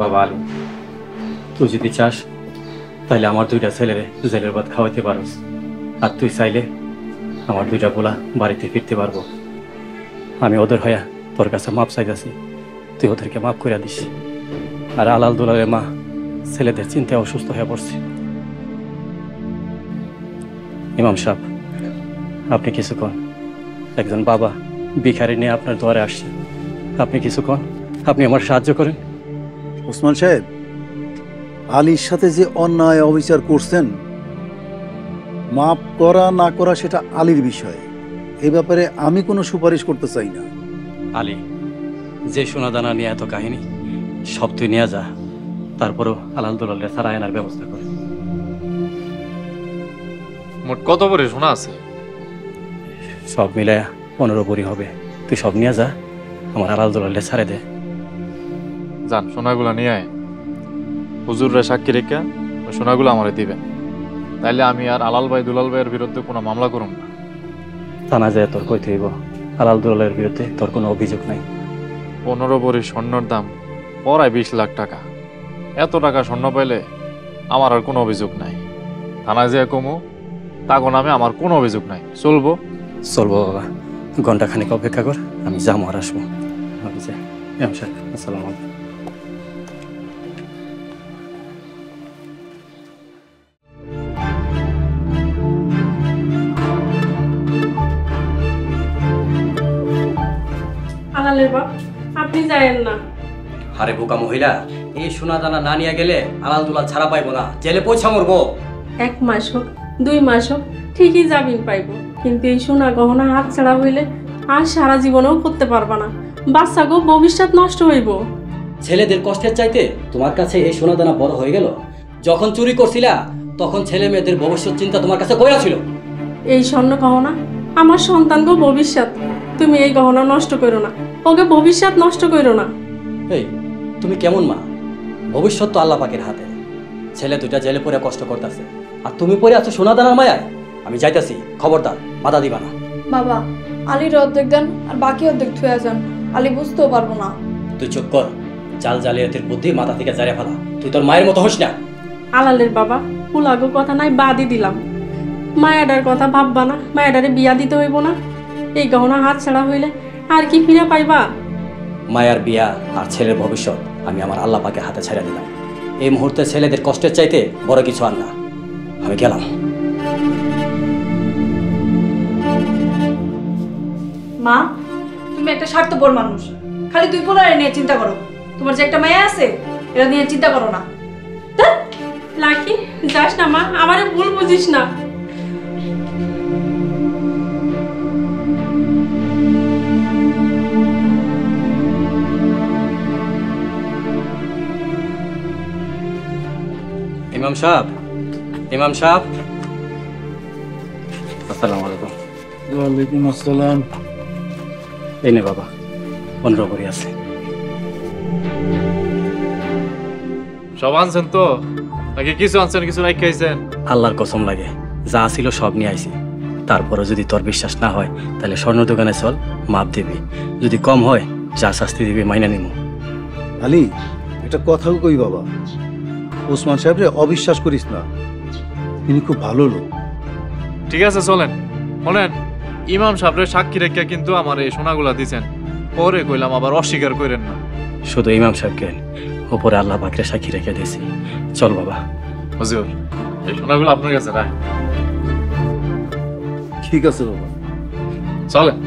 বাবা আলী, তুই যদি চাস তাহলে আমার দুইটা ছেলেরে জেলের ভাত খাওয়াইতে পারস, আর তুই চাইলে আমার দুইটা পোলা বাড়িতে ফিরতে পারবো। আমি ওদের হইয়া তোর কাছে মাপ চাইতেছি, তুই ওদেরকে মাফ করে দিস। আর আলাল দুলালের মা ছেলেদের চিন্তায় অসুস্থ হয়ে পড়ছে। ইমাম সাহেব, আপনি কিছু কন। একজন বাবা ভিখারি নিয়ে আপনার দুয়ারে আসছে, আপনি কিছু কন, আপনি আমার সাহায্য করেন। ওসমান সাহেব, আলীর সাথে যে অন্যায় অবিচার করছেন, মাপ করা না করা সেটা আলীর বিষয়। এই ব্যাপারে আমি কোনো সুপারিশ করতে চাই না। আলী, যে সোনাদানা নিয়ে এত কাহিনী, সব তুই নিয়ে যা, তারপরও আলাল দুলালের ছাড়া আনার ব্যবস্থা করে। মোট কত ভরি সোনা আছে? সব মিলায়া 15 ভরি হবে। তুই সব নিয়ে যা, আমার আলাল দুলালের ছাড়ে দে। যান, সোনাগুলো নিয়ে আয়। হুজুররা সাক্ষী রেখা ওই সোনাগুলো আমারে দিবেন, তাইলে আমি আর আলাল ভাই দুলাল ভাইয়ের বিরুদ্ধে কোনো মামলা করুন না। তা না যায় তোর কইতে হইব, আলাল দুলালের বিরুদ্ধে তোর কোনো অভিযোগ নাই। 15 ভরি স্বর্ণর দাম প্রায় 20 লাখ টাকা। এত টাকা স্বর্ণ পাইলে আমার আর কোনো অভিযোগ নাই। থানায় যে কমু তাকে নামে আমার কোনো অভিযোগ নাই। চলবো? চলবো বাবা, ঘন্টাখানিক অপেক্ষা কর, আমি যাবো আর আসবো। আমি যাই। আসসালামু আলাইকুম। আলালের বাপ, আপনি যায়েন না। আরে বোকা মহিলা, এই সোনা দানা না নিয়ে গেলে আলাল দুলাল ছাড়া পাইবো না, জেলে পয়সা মরবো। 1 মাস হোক 2 মাস হোক ঠিকই জামিন পাইব, কিন্তু এই সোনা গহনা হাত ছাড়া হইলে আর সারা জীবনেও করতে পারবা না। বাচ্চা গো ভবিষ্যৎ নষ্ট হইব। ছেলেদের কষ্টের চাইতে তোমার কাছে এই সোনা দানা বড় হয়ে গেল। যখন চুরি করছিলা তখন ছেলে মেয়েদের ভবিষ্যৎ চিন্তা তোমার কাছে কইরা ছিল। এই স্বর্ণ গহনা আমার সন্তান গো ভবিষ্যৎ। তুমি এই গহনা নষ্ট করো না, ওকে ভবিষ্যৎ নষ্ট করো না। এই তুমি কেমন মা? ভবিষ্যৎ তো আল্লাহ পাকের হাতে। ছেলে দুইটা জেলে পড়ে কষ্ট করতেছে, আর তুমি পড়ে আছো সোনা দানার মায়ায়। আমি যাইতাছি, খবরদার বাধা দিবা না। বাবা, আলীর অর্ধেক দেন আর বাকি অর্ধেক থুয়ে যান, আলী বুঝতেও পারবো না। তুই চুপ কর, জাল জালিয়াতির বুদ্ধি মাথা থেকে জারে ফেলা। তুই তোর মায়ের মতো হোস না। আলালের বাবা, পুলাগো কথা নাই বাদই দিলাম। মায়াডার কথা ভাববা না, মায়াডারে বিয়া দিতে হইব না। এই গহনা হাত ছাড়া হইলে আর কি ফিরে পাইবা? মায়ার বিয়া আর ছেলের ভবিষ্যৎ আমি আমার আল্লাহ পাকের হাতে ছেড়ে দিলাম। এই মুহূর্তে ছেলেদের কষ্টের চাইতে বড় কিছু আর না। আমি গেলাম। মা, তুমি একটা স্বার্থপর মানুষ, খালি তুই পোলারে নিয়ে চিন্তা করো। তোমার যে একটা মায়া আছে, এটা নিয়ে চিন্তা করো না। লাকি, যাস না মা, আমারে ভুল বুঝিস না। ইমাম সাহেব, ইমাম সাহেব, আসসালামু আলাইকুম। ওয়ালাইকুম আসসালাম। এই নে বাবা, 15 ভরি আছে। সব আনছেন তো নাকি কিছু আনছেন কিছু রাখ খাইছেন? আল্লাহর কসম লাগে, যা ছিল সব নিয়ে আইছি। তারপরে যদি তোর বিশ্বাস না হয় তাহলে স্বর্ণ দোকানে চল, মাপ দিবি। যদি কম হয় যা শাস্তি দিবি মাইনা নিমু। আলী, একটা কথাও কই বাবা, ওসমান সাহেবরে অবিশ্বাস করিস না, তিনি খুব ভালো লোক। ঠিক আছে চলেন। বলেন, ইমাম সাহেবের সাক্ষী রেখা কিন্তু আমার এই সোনাগুলা দিছেন, পরে কইলাম আবার অস্বীকার করেন না। শুধু ইমাম সাহেবকে উপরে আল্লাহ পাকের সাক্ষী রেখে দিয়েছি। চল বাবা। হুজুর, এই সোনাগুলো আপনার কাছে রাখ। ঠিক আছে বাবা, চলেন।